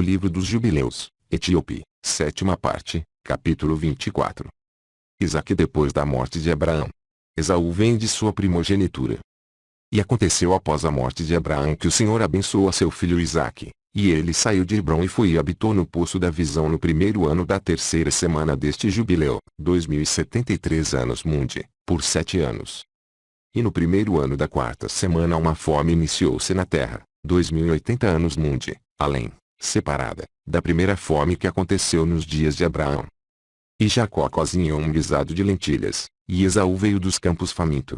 livro dos Jubileus, Etíope, sétima parte, capítulo 24. Isaque depois da morte de Abraão. Esaú vende sua primogenitura. E aconteceu após a morte de Abraão que o Senhor abençoou a seu filho Isaque, e ele saiu de Hebrom e foi e habitou no Poço da Visão no primeiro ano da terceira semana deste jubileu, 2073 anos mundi, por 7 anos. E no primeiro ano da quarta semana uma fome iniciou-se na terra, 2080 anos mundi, além, separada, da primeira fome que aconteceu nos dias de Abraão. E Jacó cozinhou um guisado de lentilhas, e Esaú veio dos campos faminto.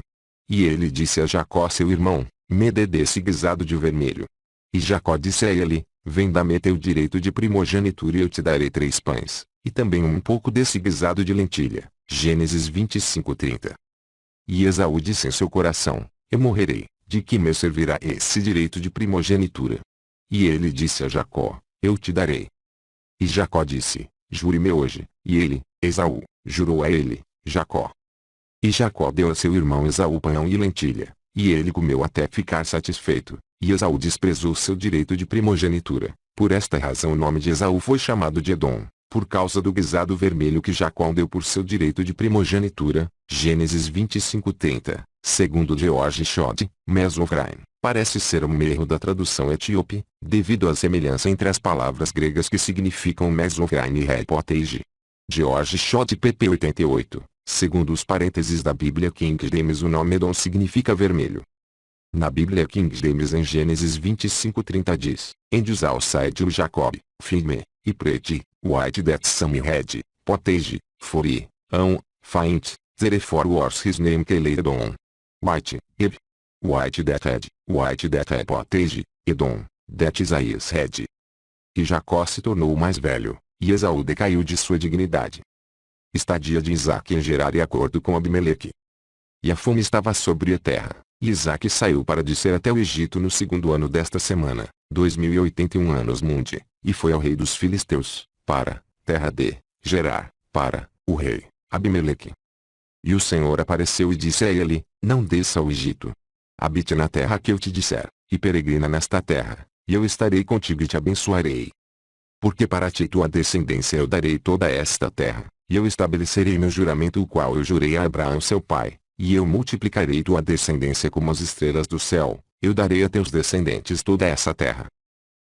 E ele disse a Jacó seu irmão, me dê desse guisado de vermelho. E Jacó disse a ele, vem dá-me teu direito de primogenitura e eu te darei 3 pães, e também um pouco desse guisado de lentilha. Gênesis 25:30. E Esaú disse em seu coração, eu morrerei, de que me servirá esse direito de primogenitura? E ele disse a Jacó, eu te darei. E Jacó disse, jure-me hoje, e ele, Esaú, jurou a ele, Jacó. E Jacó deu a seu irmão Esaú pão e lentilha, e ele comeu até ficar satisfeito, e Esaú desprezou seu direito de primogenitura. Por esta razão o nome de Esaú foi chamado de Edom, por causa do guisado vermelho que Jacó deu por seu direito de primogenitura. Gênesis 25:30, segundo George Schott, Mesovraim. Parece ser um erro da tradução etíope, devido à semelhança entre as palavras gregas que significam Mesovraim e Repotage. George Schott pp 88, segundo os parênteses da Bíblia King James o nome Edom significa vermelho. Na Bíblia King James em Gênesis 25:30 diz, And Esau said to Jacob, feed me, e pretty, white that some red, potage, for I, faint, therefore was his name called Edom. White, white that had potage, Edom, that is his head. E Jacó se tornou mais velho, e Esaú decaiu de sua dignidade. Estadia de Isaque em Gerar e acordo com Abimeleque. E a fome estava sobre a terra, e Isaque saiu para descer até o Egito no segundo ano desta semana, 2081 anos mundi, e foi ao rei dos filisteus, para, terra de, Gerar, para, o rei, Abimeleque. E o Senhor apareceu e disse a ele, não desça ao Egito. Habite na terra que eu te disser, e peregrina nesta terra, e eu estarei contigo e te abençoarei. Porque para ti e tua descendência eu darei toda esta terra, e eu estabelecerei meu juramento o qual eu jurei a Abraão seu pai, e eu multiplicarei tua descendência como as estrelas do céu, eu darei a teus descendentes toda essa terra.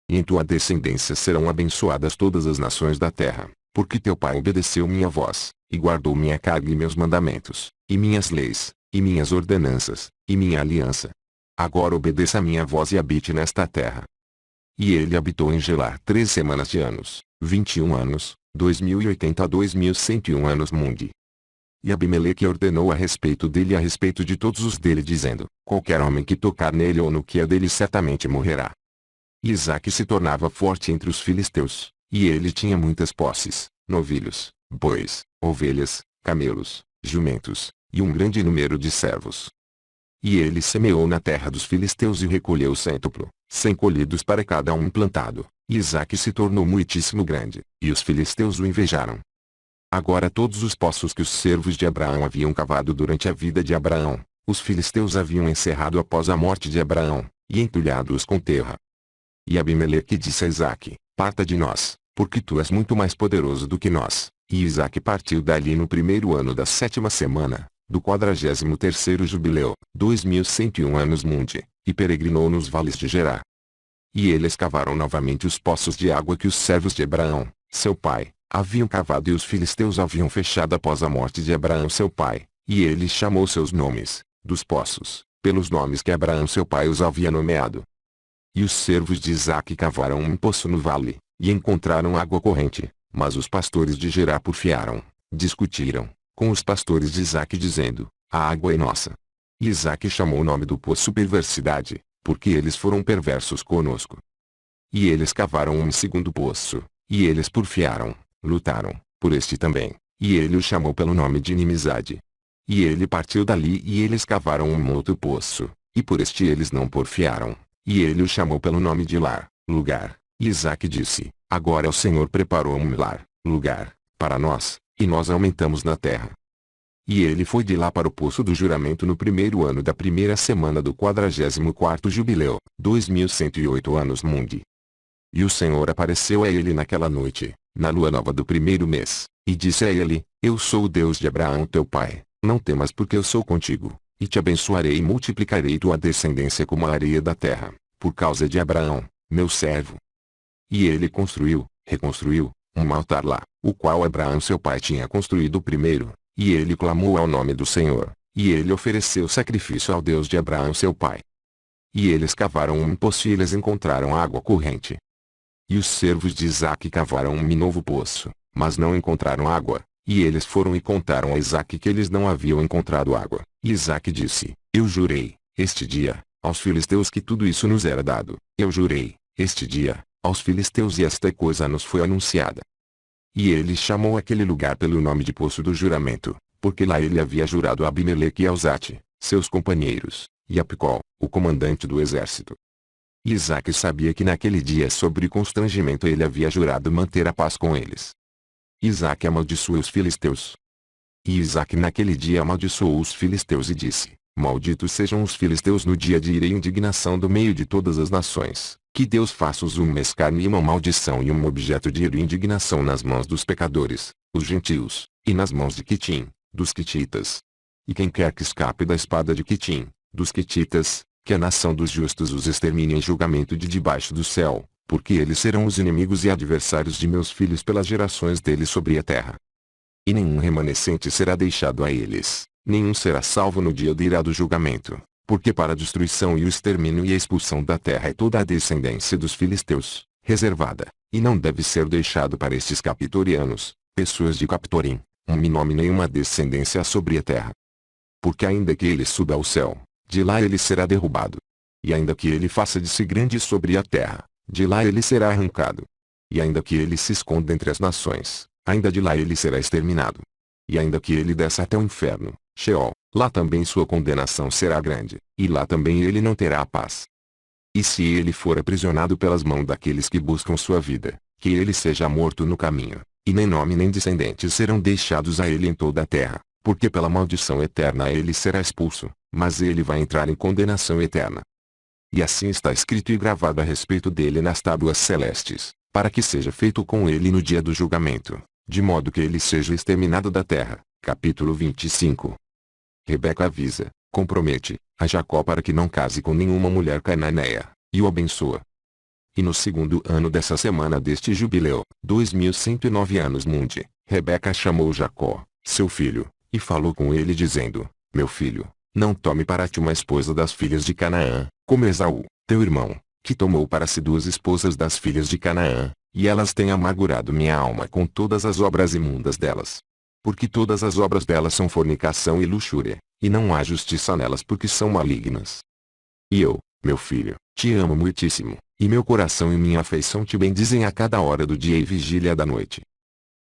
E em tua descendência serão abençoadas todas as nações da terra, porque teu pai obedeceu minha voz, e guardou minha carga e meus mandamentos, e minhas leis, e minhas ordenanças, e minha aliança. Agora obedeça a minha voz e habite nesta terra. E ele habitou em Gerar 3 semanas de anos, 21 anos, 2080 a 2101 anos mundi. E Abimeleque ordenou a respeito dele e a respeito de todos os dele dizendo, qualquer homem que tocar nele ou no que é dele certamente morrerá. E Isaque se tornava forte entre os filisteus, e ele tinha muitas posses, novilhos, bois, ovelhas, camelos, jumentos, e um grande número de servos. E ele semeou na terra dos filisteus e recolheu 100 colhidos para cada um plantado, e Isaque se tornou muitíssimo grande, e os filisteus o invejaram. Agora todos os poços que os servos de Abraão haviam cavado durante a vida de Abraão, os filisteus haviam encerrado após a morte de Abraão, e entulhado-os com terra. E Abimeleque disse a Isaque, parta de nós, porque tu és muito mais poderoso do que nós. E Isaque partiu dali no primeiro ano da 7ª semana, do 43º jubileu, 2101 anos mundi, e peregrinou nos vales de Gerar. E eles cavaram novamente os poços de água que os servos de Abraão, seu pai, haviam cavado e os filisteus haviam fechado após a morte de Abraão seu pai, e ele chamou seus nomes, dos poços, pelos nomes que Abraão seu pai os havia nomeado. E os servos de Isaque cavaram um poço no vale, e encontraram água corrente, mas os pastores de Gerar porfiaram, discutiram, com os pastores de Isaque dizendo, a água é nossa. E Isaque chamou o nome do poço perversidade, porque eles foram perversos conosco. E eles cavaram um segundo poço, e eles porfiaram, lutaram, por este também, e ele o chamou pelo nome de inimizade. E ele partiu dali e eles cavaram um outro poço, e por este eles não porfiaram, e ele o chamou pelo nome de lar, lugar. E Isaque disse, agora o Senhor preparou um lar, lugar, para nós, e nós aumentamos na terra. E ele foi de lá para o poço do juramento no primeiro ano da primeira semana do 44º jubileu, 2108 anos mundi. E o Senhor apareceu a ele naquela noite, na lua nova do primeiro mês, e disse a ele: Eu sou o Deus de Abraão teu pai, não temas porque eu sou contigo, e te abençoarei e multiplicarei tua descendência como a areia da terra, por causa de Abraão, meu servo. E ele reconstruiu, um altar lá, o qual Abraão seu pai tinha construído primeiro, e ele clamou ao nome do Senhor, e ele ofereceu sacrifício ao Deus de Abraão seu pai. E eles cavaram um poço e eles encontraram água corrente. E os servos de Isaque cavaram um novo poço, mas não encontraram água, e eles foram e contaram a Isaque que eles não haviam encontrado água. E Isaque disse: Eu jurei, este dia, aos filisteus que tudo isso nos era dado. Eu jurei, este dia, aos filisteus e esta coisa nos foi anunciada. E ele chamou aquele lugar pelo nome de Poço do Juramento, porque lá ele havia jurado a Abimeleque e a Uzate, seus companheiros, e a Picol, o comandante do exército. E Isaque sabia que naquele dia sobre constrangimento ele havia jurado manter a paz com eles. Isaque amaldiçoou os filisteus. E Isaque naquele dia amaldiçoou os filisteus e disse: Malditos sejam os filisteus no dia de ira e indignação do meio de todas as nações, que Deus faça-os uma escárnio e uma maldição e um objeto de ira e indignação nas mãos dos pecadores, os gentios, e nas mãos de Quitim, dos quititas. E quem quer que escape da espada de Quitim, dos quititas, que a nação dos justos os extermine em julgamento de debaixo do céu, porque eles serão os inimigos e adversários de meus filhos pelas gerações deles sobre a terra. E nenhum remanescente será deixado a eles, nenhum será salvo no dia de ira do julgamento, porque para a destruição e o extermínio e a expulsão da terra é toda a descendência dos filisteus, reservada, e não deve ser deixado para estes captorianos, pessoas de Captorim, nome nenhuma descendência sobre a terra. Porque ainda que ele suba ao céu, de lá ele será derrubado. E ainda que ele faça de si grande sobre a terra, de lá ele será arrancado. E ainda que ele se esconda entre as nações, ainda de lá ele será exterminado. E ainda que ele desça até o inferno, Sheol, lá também sua condenação será grande, e lá também ele não terá a paz. E se ele for aprisionado pelas mãos daqueles que buscam sua vida, que ele seja morto no caminho, e nem nome nem descendentes serão deixados a ele em toda a terra, porque pela maldição eterna ele será expulso, mas ele vai entrar em condenação eterna. E assim está escrito e gravado a respeito dele nas tábuas celestes, para que seja feito com ele no dia do julgamento, de modo que ele seja exterminado da terra. Capítulo 25. Rebeca avisa, compromete, a Jacó para que não case com nenhuma mulher cananeia, e o abençoa. E no segundo ano dessa semana deste jubileu, 2109 anos mundi, Rebeca chamou Jacó, seu filho, e falou com ele dizendo: Meu filho, não tome para ti uma esposa das filhas de Canaã, como Esaú, teu irmão, que tomou para si duas esposas das filhas de Canaã, e elas têm amargurado minha alma com todas as obras imundas delas. Porque todas as obras delas são fornicação e luxúria, e não há justiça nelas porque são malignas. E eu, meu filho, te amo muitíssimo, e meu coração e minha afeição te bendizem a cada hora do dia e vigília da noite.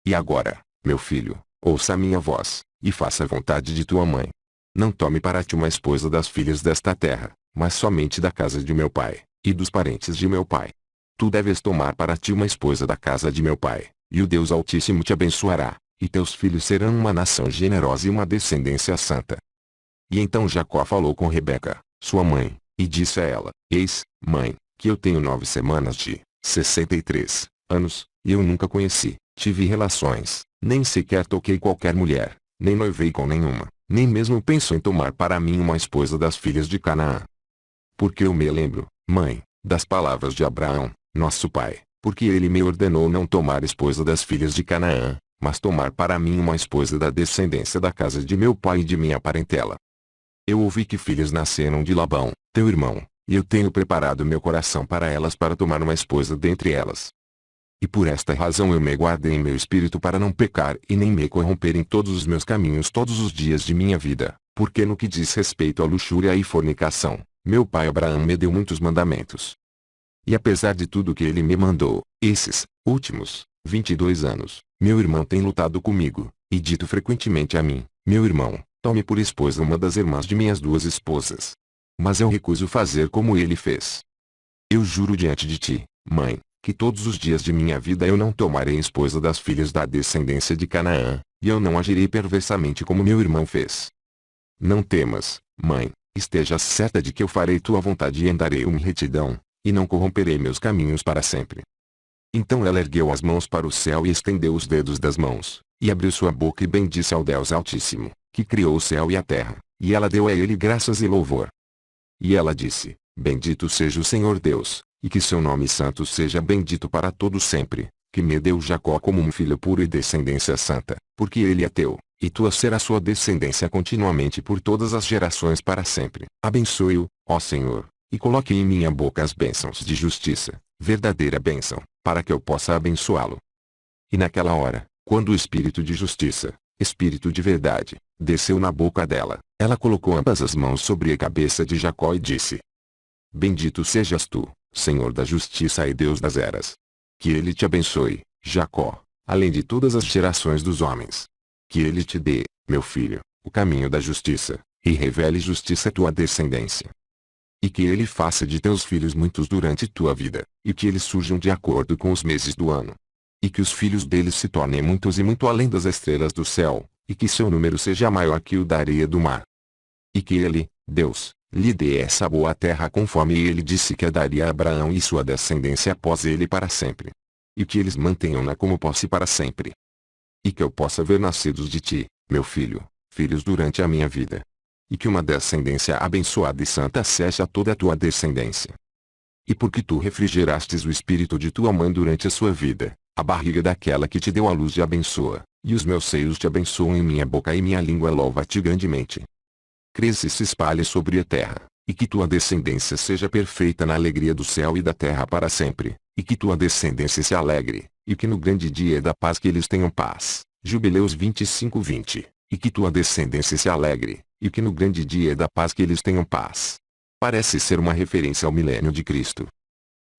E agora, meu filho, ouça a minha voz, e faça a vontade de tua mãe. Não tome para ti uma esposa das filhas desta terra, mas somente da casa de meu pai, e dos parentes de meu pai. Tu deves tomar para ti uma esposa da casa de meu pai, e o Deus Altíssimo te abençoará, e teus filhos serão uma nação generosa e uma descendência santa. E então Jacó falou com Rebeca, sua mãe, e disse a ela: Eis, mãe, que eu tenho 9 semanas de 63 anos, e eu nunca tive relações, nem sequer toquei qualquer mulher, nem noivei com nenhuma, nem mesmo penso em tomar para mim uma esposa das filhas de Canaã. Porque eu me lembro, mãe, das palavras de Abraão, nosso pai, porque ele me ordenou não tomar esposa das filhas de Canaã, mas tomar para mim uma esposa da descendência da casa de meu pai e de minha parentela. Eu ouvi que filhas nasceram de Labão, teu irmão, e eu tenho preparado meu coração para elas para tomar uma esposa dentre elas. E por esta razão eu me guardei em meu espírito para não pecar e nem me corromper em todos os meus caminhos todos os dias de minha vida, porque no que diz respeito à luxúria e fornicação, meu pai Abraão me deu muitos mandamentos. E apesar de tudo que ele me mandou, esses últimos 22 anos, meu irmão tem lutado comigo, e dito frequentemente a mim: Meu irmão, tome por esposa uma das irmãs de minhas 2 esposas. Mas eu recuso fazer como ele fez. Eu juro diante de ti, mãe, que todos os dias de minha vida eu não tomarei esposa das filhas da descendência de Canaã, e eu não agirei perversamente como meu irmão fez. Não temas, mãe, esteja certa de que eu farei tua vontade e andarei em retidão, e não corromperei meus caminhos para sempre. Então ela ergueu as mãos para o céu e estendeu os dedos das mãos, e abriu sua boca e bendisse ao Deus Altíssimo, que criou o céu e a terra, e ela deu a ele graças e louvor. E ela disse, bendito seja o Senhor Deus, e que seu nome santo seja bendito para todo sempre, que me deu Jacó como um filho puro e descendência santa, porque ele é teu, e tua será sua descendência continuamente por todas as gerações para sempre. Abençoe-o, ó Senhor, e coloque em minha boca as bênçãos de justiça, verdadeira bênção, para que eu possa abençoá-lo. E naquela hora, quando o espírito de justiça, espírito de verdade, desceu na boca dela, ela colocou ambas as mãos sobre a cabeça de Jacó e disse, bendito sejas tu, Senhor da justiça e Deus das eras. Que ele te abençoe, Jacó, além de todas as gerações dos homens. Que ele te dê, meu filho, o caminho da justiça, e revele justiça à tua descendência. E que ele faça de teus filhos muitos durante tua vida, e que eles surjam de acordo com os meses do ano. E que os filhos deles se tornem muitos e muito além das estrelas do céu, e que seu número seja maior que o da areia do mar. E que ele, Deus, lhe dê essa boa terra conforme ele disse que a daria a Abraão e sua descendência após ele para sempre. E que eles mantenham-na como posse para sempre. E que eu possa ver nascidos de ti, meu filho, filhos durante a minha vida. E que uma descendência abençoada e santa seja toda a tua descendência. E porque tu refrigerastes o espírito de tua mãe durante a sua vida, a barriga daquela que te deu a luz te abençoa, e os meus seios te abençoam em minha boca e minha língua louva-te grandemente. Cresça e se espalhe sobre a terra, e que tua descendência seja perfeita na alegria do céu e da terra para sempre, e que tua descendência se alegre, e que no grande dia da paz que eles tenham paz. Jubileus 25:20, e que tua descendência se alegre, e que no grande dia da paz que eles tenham paz. Parece ser uma referência ao milênio de Cristo.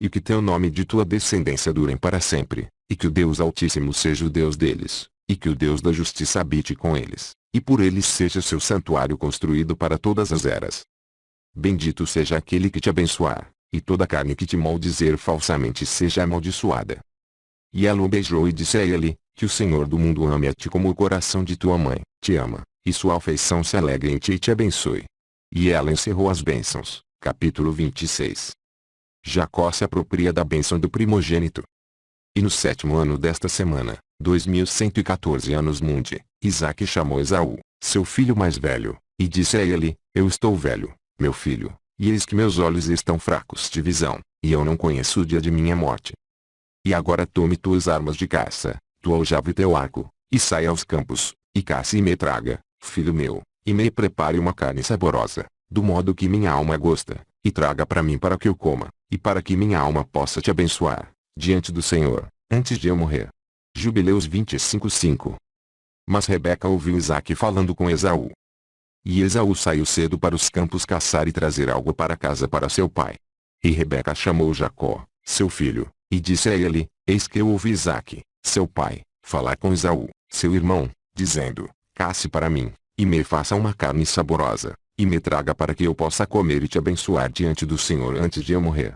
E que teu nome e de tua descendência durem para sempre, e que o Deus Altíssimo seja o Deus deles, e que o Deus da justiça habite com eles, e por eles seja seu santuário construído para todas as eras. Bendito seja aquele que te abençoar, e toda carne que te maldizer falsamente seja amaldiçoada. E ela o beijou e disse a ele, que o Senhor do mundo ame a ti como o coração de tua mãe te ama, e sua afeição se alegre em ti e te abençoe. E ela encerrou as bênçãos. Capítulo 26. Jacó se apropria da bênção do primogênito. E no 7º ano desta semana, 2114 anos mundi, Isaque chamou Esaú, seu filho mais velho, e disse a ele, eu estou velho, meu filho, e eis que meus olhos estão fracos de visão, e eu não conheço o dia de minha morte. E agora tome tuas armas de caça, tua aljava e teu arco, e saia aos campos, e caça e me traga, filho meu, e me prepare uma carne saborosa, do modo que minha alma gosta, e traga para mim para que eu coma, e para que minha alma possa te abençoar, diante do Senhor, antes de eu morrer. Jubileus 25:5. Mas Rebeca ouviu Isaque falando com Esaú. E Esaú saiu cedo para os campos caçar e trazer algo para casa para seu pai. E Rebeca chamou Jacó, seu filho, e disse a ele, eis que eu ouvi Isaque, seu pai, falar com Esaú, seu irmão, dizendo, casse para mim, e me faça uma carne saborosa, e me traga para que eu possa comer e te abençoar diante do Senhor antes de eu morrer.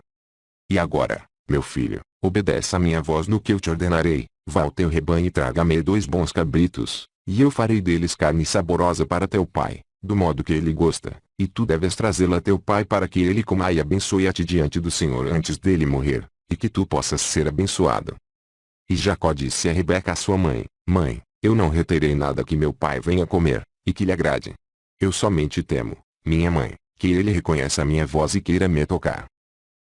E agora, meu filho, obedeça a minha voz no que eu te ordenarei, vá ao teu rebanho e traga-me 2 bons cabritos, e eu farei deles carne saborosa para teu pai, do modo que ele gosta, e tu deves trazê-la a teu pai para que ele coma e abençoe a ti diante do Senhor antes dele morrer, e que tu possas ser abençoado. E Jacó disse a Rebeca sua mãe, mãe, eu não reterei nada que meu pai venha comer, e que lhe agrade. Eu somente temo, minha mãe, que ele reconheça a minha voz e queira me tocar.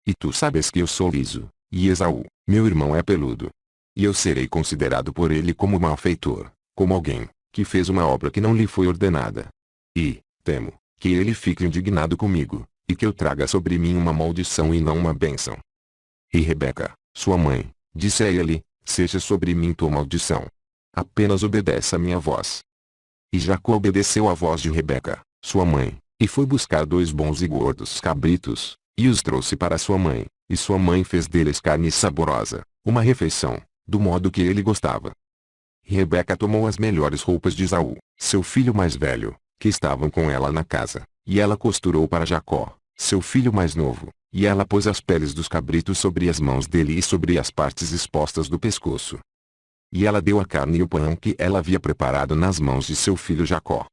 E tu sabes que eu sou liso, e Esaú, meu irmão é peludo. E eu serei considerado por ele como malfeitor, como alguém, que fez uma obra que não lhe foi ordenada. E, temo, que ele fique indignado comigo, e que eu traga sobre mim uma maldição e não uma bênção. E Rebeca, sua mãe, disse a ele, seja sobre mim tua maldição. Apenas obedeça a minha voz. E Jacó obedeceu à voz de Rebeca, sua mãe, e foi buscar 2 bons e gordos cabritos, e os trouxe para sua mãe, e sua mãe fez deles carne saborosa, uma refeição, do modo que ele gostava. E Rebeca tomou as melhores roupas de Esaú, seu filho mais velho, que estavam com ela na casa, e ela costurou para Jacó, seu filho mais novo, e ela pôs as peles dos cabritos sobre as mãos dele e sobre as partes expostas do pescoço. E ela deu a carne e o pão que ela havia preparado nas mãos de seu filho Jacó.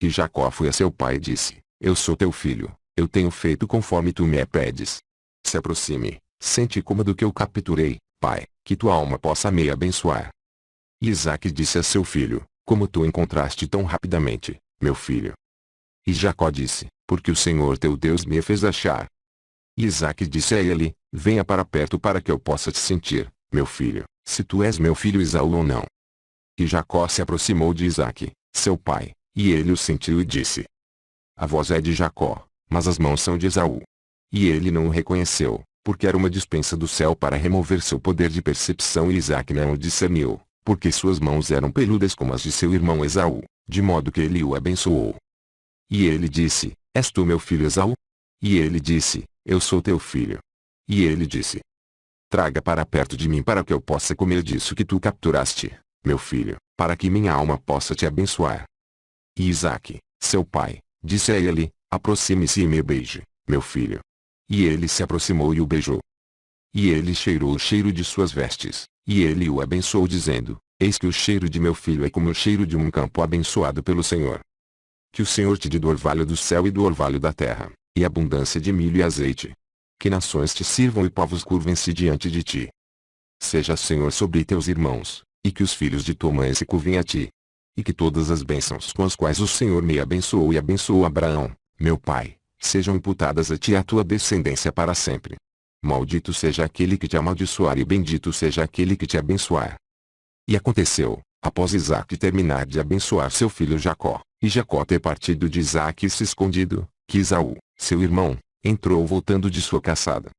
E Jacó foi a seu pai e disse, eu sou teu filho, eu tenho feito conforme tu me pedes. Se aproxime, sente e coma do que eu capturei, pai, que tua alma possa me abençoar. E Isaque disse a seu filho, como tu encontraste tão rapidamente, meu filho? E Jacó disse, porque o Senhor teu Deus me fez achar. E Isaque disse a ele, venha para perto para que eu possa te sentir, meu filho, se tu és meu filho Esaú ou não. E Jacó se aproximou de Isaque, seu pai, e ele o sentiu e disse, a voz é de Jacó, mas as mãos são de Esaú. E ele não o reconheceu, porque era uma dispensa do céu para remover seu poder de percepção, e Isaque não o discerniu, porque suas mãos eram peludas como as de seu irmão Esaú, de modo que ele o abençoou. E ele disse, és tu meu filho Esaú? E ele disse, eu sou teu filho. E ele disse, traga para perto de mim para que eu possa comer disso que tu capturaste, meu filho, para que minha alma possa te abençoar. E Isaque, seu pai, disse a ele, aproxime-se e me beije, meu filho. E ele se aproximou e o beijou. E ele cheirou o cheiro de suas vestes, e ele o abençoou dizendo, eis que o cheiro de meu filho é como o cheiro de um campo abençoado pelo Senhor. Que o Senhor te dê do orvalho do céu e do orvalho da terra, e abundância de milho e azeite. Que nações te sirvam e povos curvem-se diante de ti. Seja Senhor sobre teus irmãos, e que os filhos de tua mãe se curvem a ti. E que todas as bênçãos com as quais o Senhor me abençoou e abençoou Abraão, meu pai, sejam imputadas a ti e à tua descendência para sempre. Maldito seja aquele que te amaldiçoar e bendito seja aquele que te abençoar. E aconteceu, após Isaque terminar de abençoar seu filho Jacó, e Jacó ter partido de Isaque e se escondido, que Esaú, seu irmão, entrou voltando de sua caçada.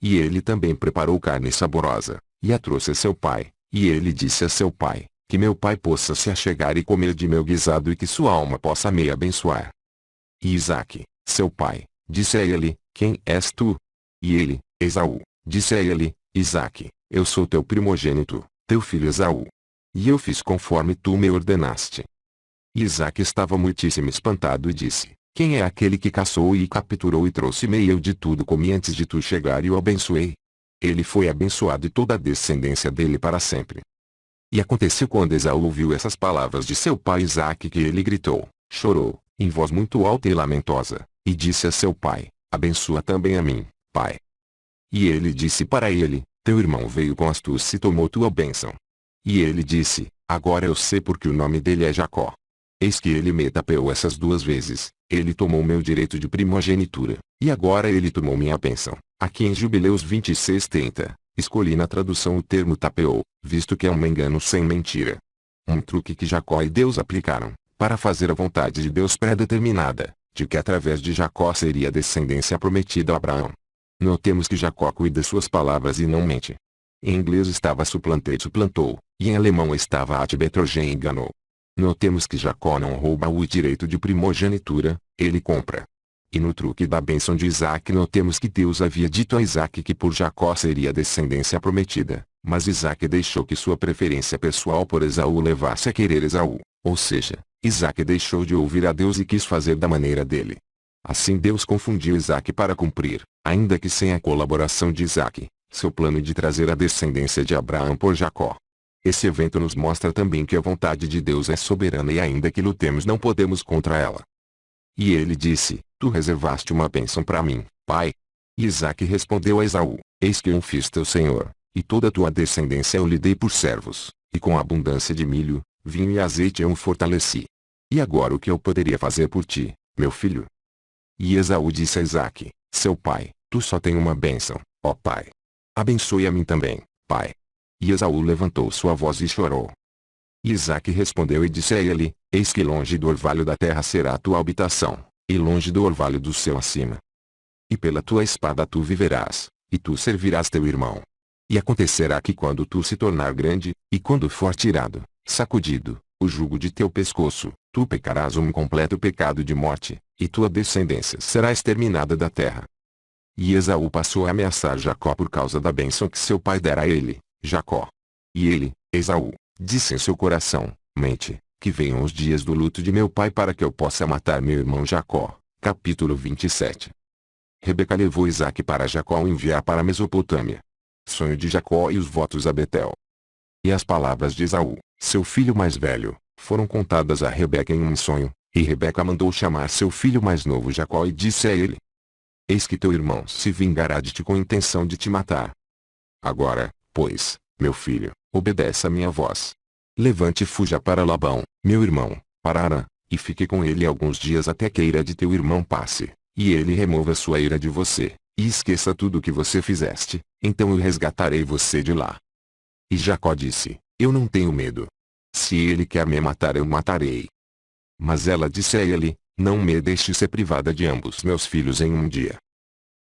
E ele também preparou carne saborosa, e a trouxe a seu pai, e ele disse a seu pai, que meu pai possa se achegar e comer de meu guisado e que sua alma possa me abençoar. E Isaque, seu pai, disse a ele, quem és tu? E ele, Esaú, disse a ele, Isaque, eu sou teu primogênito, teu filho Esaú. E eu fiz conforme tu me ordenaste. E Isaque estava muitíssimo espantado e disse, quem é aquele que caçou e capturou e trouxe-me e eu de tudo comi antes de tu chegar e o abençoei? Ele foi abençoado e toda a descendência dele para sempre. E aconteceu quando Esaú ouviu essas palavras de seu pai Isaque que ele gritou, chorou, em voz muito alta e lamentosa, e disse a seu pai, abençoa também a mim, pai. E ele disse para ele, teu irmão veio com astúcia e tomou tua bênção. E ele disse, agora eu sei porque o nome dele é Jacó. Eis que ele me tapeou essas duas vezes, ele tomou meu direito de primogenitura, e agora ele tomou minha bênção. Aqui em Jubileus 26:30, escolhi na tradução o termo tapeou, visto que é um engano sem mentira. Um truque que Jacó e Deus aplicaram, para fazer a vontade de Deus pré-determinada, de que através de Jacó seria a descendência prometida a Abraão. Notemos que Jacó cuida suas palavras e não mente. Em inglês estava suplantou, e em alemão estava atbetrogen enganou. Notemos que Jacó não rouba o direito de primogenitura, ele compra. E no truque da bênção de Isaque notemos que Deus havia dito a Isaque que por Jacó seria a descendência prometida, mas Isaque deixou que sua preferência pessoal por Esaú levasse a querer Esaú, ou seja, Isaque deixou de ouvir a Deus e quis fazer da maneira dele. Assim Deus confundiu Isaque para cumprir, ainda que sem a colaboração de Isaque, seu plano de trazer a descendência de Abraão por Jacó. Esse evento nos mostra também que a vontade de Deus é soberana e ainda que lutemos não podemos contra ela. E ele disse, tu reservaste uma bênção para mim, pai. E Isaque respondeu a Esaú, eis que eu fiz teu senhor, e toda a tua descendência eu lhe dei por servos, e com abundância de milho, vinho e azeite eu o fortaleci. E agora o que eu poderia fazer por ti, meu filho? E Esaú disse a Isaque, seu pai, tu só tem uma bênção, ó pai. Abençoe a mim também, pai. E Esaú levantou sua voz e chorou. E Isaque respondeu e disse a ele, eis que longe do orvalho da terra será a tua habitação, e longe do orvalho do céu acima. E pela tua espada tu viverás, e tu servirás teu irmão. E acontecerá que quando tu se tornar grande, e quando for tirado, sacudido, o jugo de teu pescoço, tu pecarás um completo pecado de morte, e tua descendência será exterminada da terra. E Esaú passou a ameaçar Jacó por causa da bênção que seu pai dera a ele, Jacó. E ele, Esaú, disse em seu coração, mente, que venham os dias do luto de meu pai para que eu possa matar meu irmão Jacó. Capítulo 27. Rebeca levou Isaque para Jacó ao enviar para a Mesopotâmia. Sonho de Jacó e os votos a Betel. E as palavras de Esaú, seu filho mais velho, foram contadas a Rebeca em um sonho, e Rebeca mandou chamar seu filho mais novo Jacó e disse a ele, eis que teu irmão se vingará de ti com intenção de te matar. Agora, Pois, meu filho, obedeça a minha voz. Levante e fuja para Labão, meu irmão, para Harã, e fique com ele alguns dias até que a ira de teu irmão passe, e ele remova sua ira de você, e esqueça tudo o que você fizeste, então eu resgatarei você de lá. E Jacó disse, eu não tenho medo. Se ele quer me matar eu matarei. Mas ela disse a ele, não me deixe ser privada de ambos meus filhos em um dia.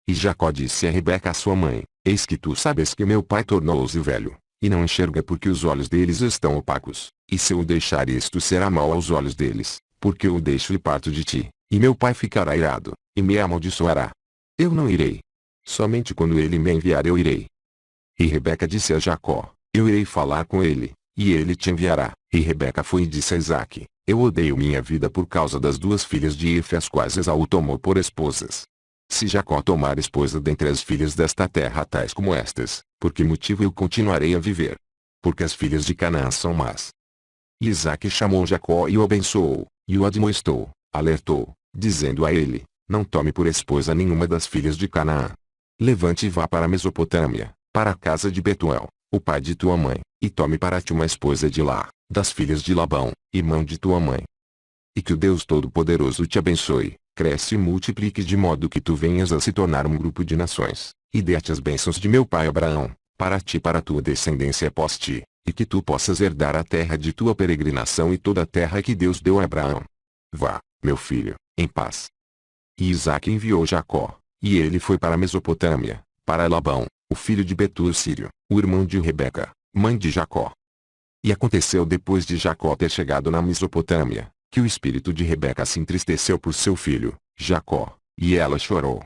E Jacó disse a Rebeca sua mãe, eis que tu sabes que meu pai tornou-se velho, e não enxerga porque os olhos deles estão opacos, e se eu o deixar isto será mal aos olhos deles, porque eu o deixo e parto de ti, e meu pai ficará irado, e me amaldiçoará. Eu não irei. Somente quando ele me enviar eu irei. E Rebeca disse a Jacó, eu irei falar com ele, e ele te enviará. E Rebeca foi e disse a Isaque, eu odeio minha vida por causa das duas filhas de Ife as quais Esaú tomou por esposas. Se Jacó tomar esposa dentre as filhas desta terra tais como estas, por que motivo eu continuarei a viver? Porque as filhas de Canaã são más. E Isaque chamou Jacó e o abençoou, e o admoestou, alertou, dizendo a ele, não tome por esposa nenhuma das filhas de Canaã. Levante e vá para a Mesopotâmia, para a casa de Betuel, o pai de tua mãe, e tome para ti uma esposa de lá, das filhas de Labão, irmão de tua mãe. E que o Deus Todo-Poderoso te abençoe, cresce e multiplique de modo que tu venhas a se tornar um grupo de nações, e dê-te as bênçãos de meu pai Abraão, para ti e para tua descendência após ti, e que tu possas herdar a terra de tua peregrinação e toda a terra que Deus deu a Abraão. Vá, meu filho, em paz. E Isaque enviou Jacó, e ele foi para a Mesopotâmia, para Labão, o filho de Betuel sírio, o irmão de Rebeca, mãe de Jacó. E aconteceu depois de Jacó ter chegado na Mesopotâmia, que o espírito de Rebeca se entristeceu por seu filho, Jacó, e ela chorou.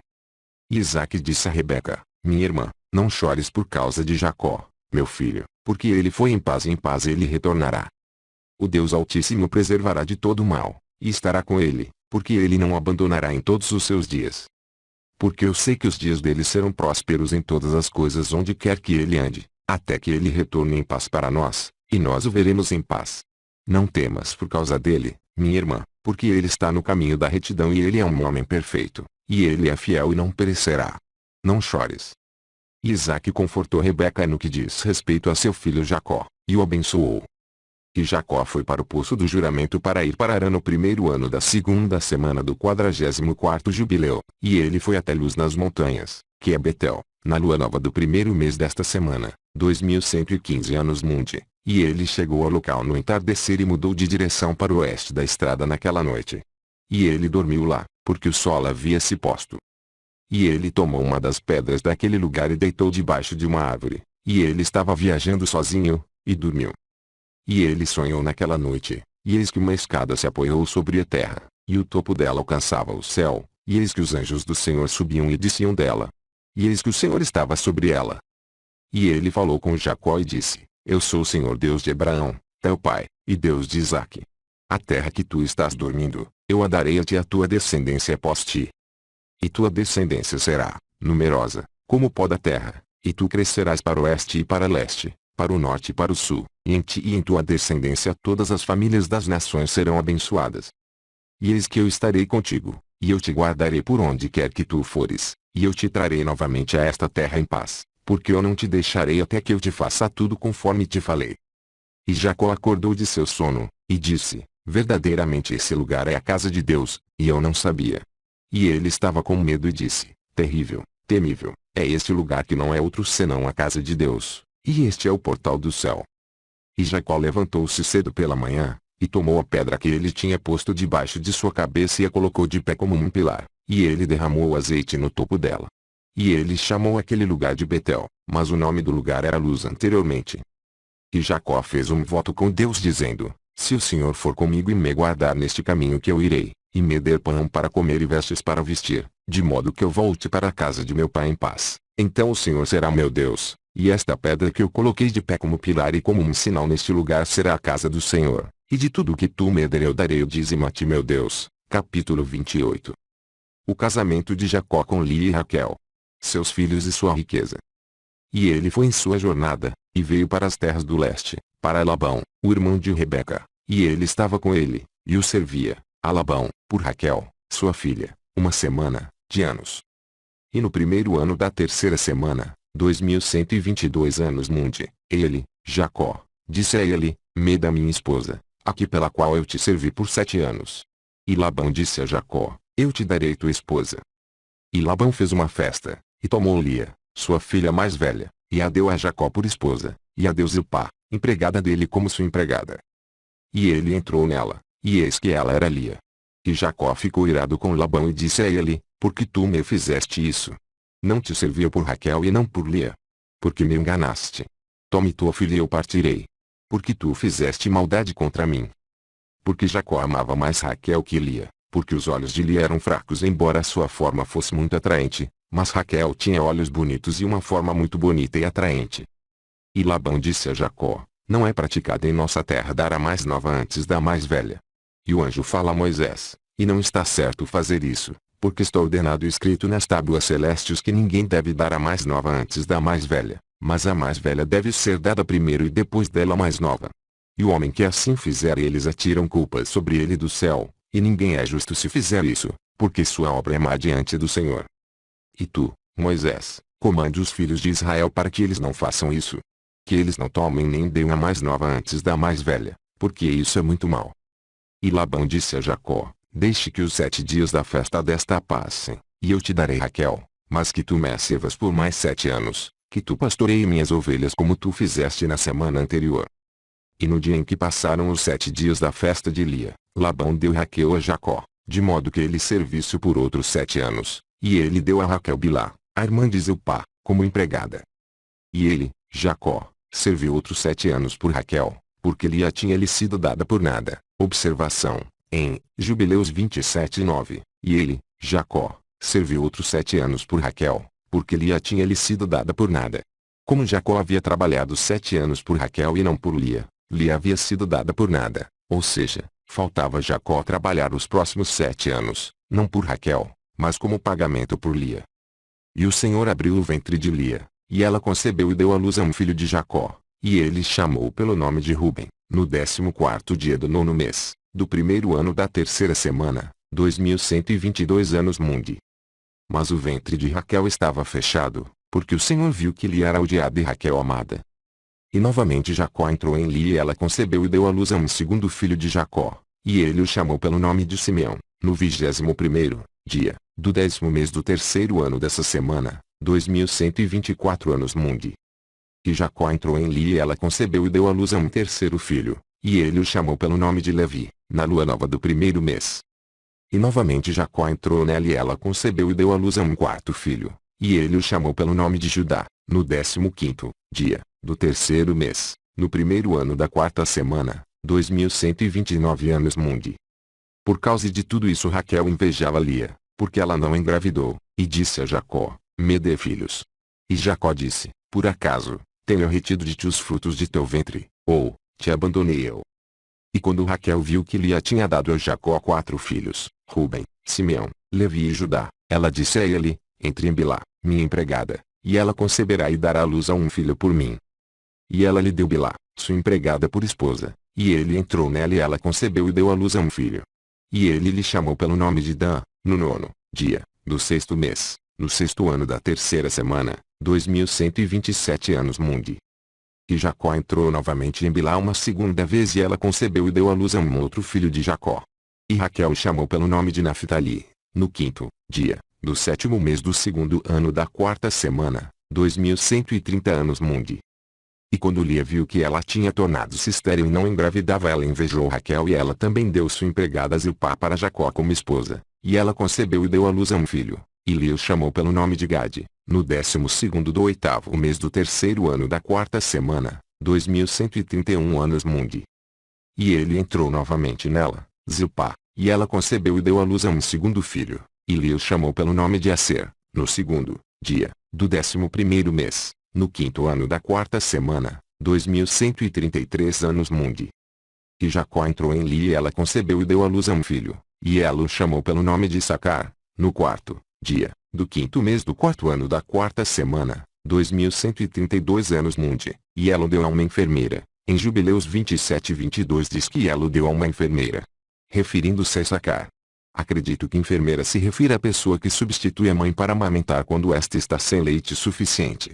E Isaque disse a Rebeca, minha irmã, não chores por causa de Jacó, meu filho, porque ele foi em paz e em paz ele retornará. O Deus Altíssimo o preservará de todo mal, e estará com ele, porque ele não o abandonará em todos os seus dias. Porque eu sei que os dias dele serão prósperos em todas as coisas onde quer que ele ande, até que ele retorne em paz para nós, e nós o veremos em paz. Não temas por causa dele, minha irmã, porque ele está no caminho da retidão e ele é um homem perfeito, e ele é fiel e não perecerá. Não chores. E Isaque confortou Rebeca no que diz respeito a seu filho Jacó, e o abençoou. E Jacó foi para o poço do juramento para ir para Harã no primeiro ano da segunda semana do 44º jubileu, e ele foi até Luz nas montanhas, que é Betel, na lua nova do primeiro mês desta semana, 2115 anos mundi, e ele chegou ao local no entardecer e mudou de direção para o oeste da estrada naquela noite. E ele dormiu lá, porque o sol havia se posto. E ele tomou uma das pedras daquele lugar e deitou debaixo de uma árvore, e ele estava viajando sozinho, e dormiu. E ele sonhou naquela noite, e eis que uma escada se apoiou sobre a terra, e o topo dela alcançava o céu, e eis que os anjos do Senhor subiam e desciam dela. E eis que o Senhor estava sobre ela. E ele falou com Jacó e disse, eu sou o Senhor Deus de Abraão, teu pai, e Deus de Isaque. A terra que tu estás dormindo, eu a darei a ti e a tua descendência após ti. E tua descendência será, numerosa, como o pó da terra, e tu crescerás para o oeste e para leste, para o norte e para o sul, e em ti e em tua descendência todas as famílias das nações serão abençoadas. E eis que eu estarei contigo, e eu te guardarei por onde quer que tu fores, e eu te trarei novamente a esta terra em paz, porque eu não te deixarei até que eu te faça tudo conforme te falei. E Jacó acordou de seu sono, e disse, verdadeiramente esse lugar é a casa de Deus, e eu não sabia. E ele estava com medo e disse, terrível, temível, é este lugar que não é outro senão a casa de Deus, e este é o portal do céu. E Jacó levantou-se cedo pela manhã, e tomou a pedra que ele tinha posto debaixo de sua cabeça e a colocou de pé como um pilar, e ele derramou o azeite no topo dela. E ele chamou aquele lugar de Betel, mas o nome do lugar era Luz anteriormente. E Jacó fez um voto com Deus dizendo, se o Senhor for comigo e me guardar neste caminho que eu irei, e me der pão para comer e vestes para vestir, de modo que eu volte para a casa de meu pai em paz, então o Senhor será meu Deus, e esta pedra que eu coloquei de pé como pilar e como um sinal neste lugar será a casa do Senhor, e de tudo o que tu me der eu darei o dízimo a ti meu Deus. Capítulo 28. O casamento de Jacó com Lia e Raquel. Seus filhos e sua riqueza. E ele foi em sua jornada, e veio para as terras do leste, para Labão, o irmão de Rebeca, e ele estava com ele, e o servia, a Labão, por Raquel, sua filha, 1 semana, de anos. E no primeiro ano da terceira semana, 2122 anos Mundi. Ele, Jacó, disse a ele: me dá minha esposa, aqui pela qual eu te servi por 7 anos. E Labão disse a Jacó: eu te darei tua esposa. E Labão fez uma festa, e tomou Lia, sua filha mais velha, e a deu a Jacó por esposa, e a deu Zilpá, empregada dele, como sua empregada. E ele entrou nela, e eis que ela era Lia. E Jacó ficou irado com Labão e disse a ele: por que tu me fizeste isso? Não te serviu por Raquel e não por Lia. Porque me enganaste. Tome tua filha e eu partirei. Porque tu fizeste maldade contra mim. Porque Jacó amava mais Raquel que Lia, porque os olhos de Lia eram fracos embora sua forma fosse muito atraente, mas Raquel tinha olhos bonitos e uma forma muito bonita e atraente. E Labão disse a Jacó: não é praticado em nossa terra dar a mais nova antes da mais velha. E o anjo fala a Moisés: e não está certo fazer isso, porque está ordenado e escrito nas tábuas celestes que ninguém deve dar a mais nova antes da mais velha, mas a mais velha deve ser dada primeiro e depois dela a mais nova. E o homem que assim fizer, eles atiram culpas sobre ele do céu, e ninguém é justo se fizer isso, porque sua obra é má diante do Senhor. E tu, Moisés, comande os filhos de Israel para que eles não façam isso. Que eles não tomem nem deem a mais nova antes da mais velha, porque isso é muito mal. E Labão disse a Jacó: deixe que os 7 dias da festa desta passem, e eu te darei Raquel, mas que tu me servas por mais 7 anos, que tu pastoreie minhas ovelhas como tu fizeste na semana anterior. E no dia em que passaram os 7 dias da festa de Lia, Labão deu Raquel a Jacó, de modo que ele servisse por outros 7 anos, e ele deu a Raquel Bilá, a irmã de Zilpá, como empregada. E ele, Jacó, serviu outros 7 anos por Raquel, porque Lia tinha lhe sido dada por nada. Observação: em Jubileus 27:9, e ele, Jacó, serviu outros 7 anos por Raquel, porque Lia tinha lhe sido dada por nada. Como Jacó havia trabalhado 7 anos por Raquel e não por Lia, Lia havia sido dada por nada, ou seja, faltava Jacó trabalhar os próximos 7 anos, não por Raquel, mas como pagamento por Lia. E o Senhor abriu o ventre de Lia, e ela concebeu e deu à luz a um filho de Jacó, e ele chamou pelo nome de Ruben, no 14º dia do 9º mês, do 1º ano da 3ª semana, 2122 anos Mundi. Mas o ventre de Raquel estava fechado, porque o Senhor viu que Lia era odiada e Raquel amada. E novamente Jacó entrou em Lia e ela concebeu e deu à luz a um segundo filho de Jacó, e ele o chamou pelo nome de Simeão, no 21º dia, do 10º mês do 3º ano dessa semana, 2124 anos Mundi. E Jacó entrou em Lia e ela concebeu e deu à luz a um terceiro filho, e ele o chamou pelo nome de Levi, na lua nova do 1º mês. E novamente Jacó entrou nela e ela concebeu e deu à luz a um quarto filho, e ele o chamou pelo nome de Judá, no 15º dia, do 3º mês, no 1º ano da 4ª semana, 2129 anos Mundi. Por causa de tudo isso Raquel invejava Lia, porque ela não engravidou, e disse a Jacó: me dê filhos. E Jacó disse: por acaso, tenho retido de ti os frutos de teu ventre, ou, te abandonei eu? E quando Raquel viu que Lia tinha dado a Jacó 4 filhos, Ruben, Simeão, Levi e Judá, ela disse a ele: entre em Bilá, minha empregada, e ela conceberá e dará à luz a um filho por mim. E ela lhe deu Bilá, sua empregada, por esposa, e ele entrou nela e ela concebeu e deu à luz a um filho. E ele lhe chamou pelo nome de Dan, no 9º dia, do 6º mês, no 6º ano da 3ª semana, 2127 anos Mundi. E Jacó entrou novamente em Bilá uma segunda vez e ela concebeu e deu à luz a um outro filho de Jacó. E Raquel o chamou pelo nome de Naftali, no 5º dia, do 7º mês do 2º ano da 4ª semana, 2130 anos Mundi. E quando Lia viu que ela tinha tornado-se estéril e não engravidava, ela invejou Raquel e ela também deu sua empregada Zilpá para Jacó como esposa, e ela concebeu e deu à luz a um filho, e Lia o chamou pelo nome de Gade, no 12º do 8º mês do 3º ano da 4ª semana, 2131 anos Mundi. E ele entrou novamente nela, Zilpá, e ela concebeu e deu à luz a um segundo filho, e Lia o chamou pelo nome de Aser, no 2º dia, do 11º mês, no 5º ano da 4ª semana, 2133 anos Mundi. E Jacó entrou em Lia e ela concebeu e deu à luz a um filho, e ela o chamou pelo nome de Issacar, no 4º dia, do 5º mês do 4º ano da 4ª semana, 2132 anos Mundi, e ela o deu a uma enfermeira. Em Jubileus 27:22 diz que ela o deu a uma enfermeira, referindo-se a Issacar. Acredito que enfermeira se refira à pessoa que substitui a mãe para amamentar quando esta está sem leite suficiente.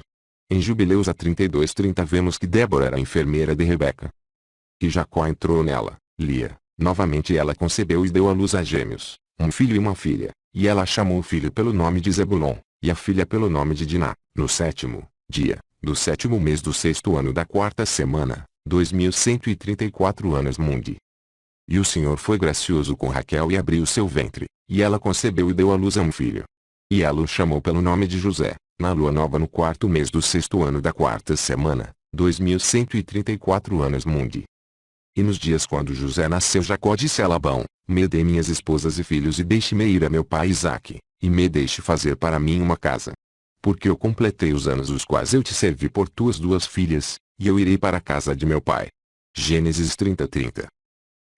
Em Jubileus a 32:30 vemos que Débora era a enfermeira de Rebeca. E Jacó entrou nela, Lia. Novamente ela concebeu e deu à luz a gêmeos, um filho e uma filha. E ela chamou o filho pelo nome de Zebulon, e a filha pelo nome de Diná. No 7º dia, do 7º mês do 6º ano da 4ª semana, 2134 anos mundi. E o Senhor foi gracioso com Raquel e abriu seu ventre, e ela concebeu e deu à luz a um filho. E ela o chamou pelo nome de José, na lua nova no 4º mês do 6º ano da 4ª semana, 2134 anos mundi. E nos dias quando José nasceu, Jacó disse a Labão: me dê minhas esposas e filhos e deixe-me ir a meu pai Isaque, e me deixe fazer para mim uma casa. Porque eu completei os anos os quais eu te servi por tuas 2 filhas, e eu irei para a casa de meu pai. Gênesis 30:30.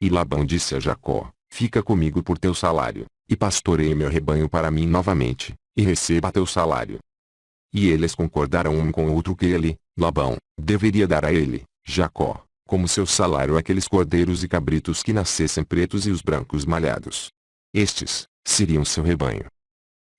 E Labão disse a Jacó: fica comigo por teu salário, e pastoreie meu rebanho para mim novamente, e receba teu salário. E eles concordaram um com o outro que ele, Labão, deveria dar a ele, Jacó, como seu salário aqueles cordeiros e cabritos que nascessem pretos e os brancos malhados. Estes seriam seu rebanho.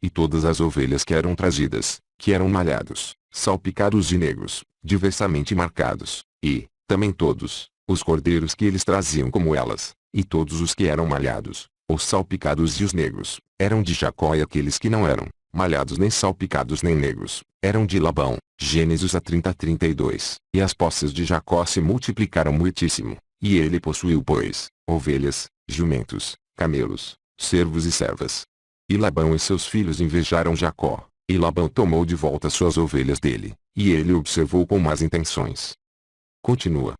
E todas as ovelhas que eram trazidas, que eram malhados, salpicados de negros, diversamente marcados, e, também todos, os cordeiros que eles traziam como elas, e todos os que eram malhados, ou salpicados e os negros, eram de Jacó, e aqueles que não eram, malhados nem salpicados nem negros, eram de Labão. Gênesis a 30:32. E as posses de Jacó se multiplicaram muitíssimo, e ele possuiu pois, ovelhas, jumentos, camelos, servos e servas. E Labão e seus filhos invejaram Jacó, e Labão tomou de volta suas ovelhas dele, e ele o observou com más intenções. Continua.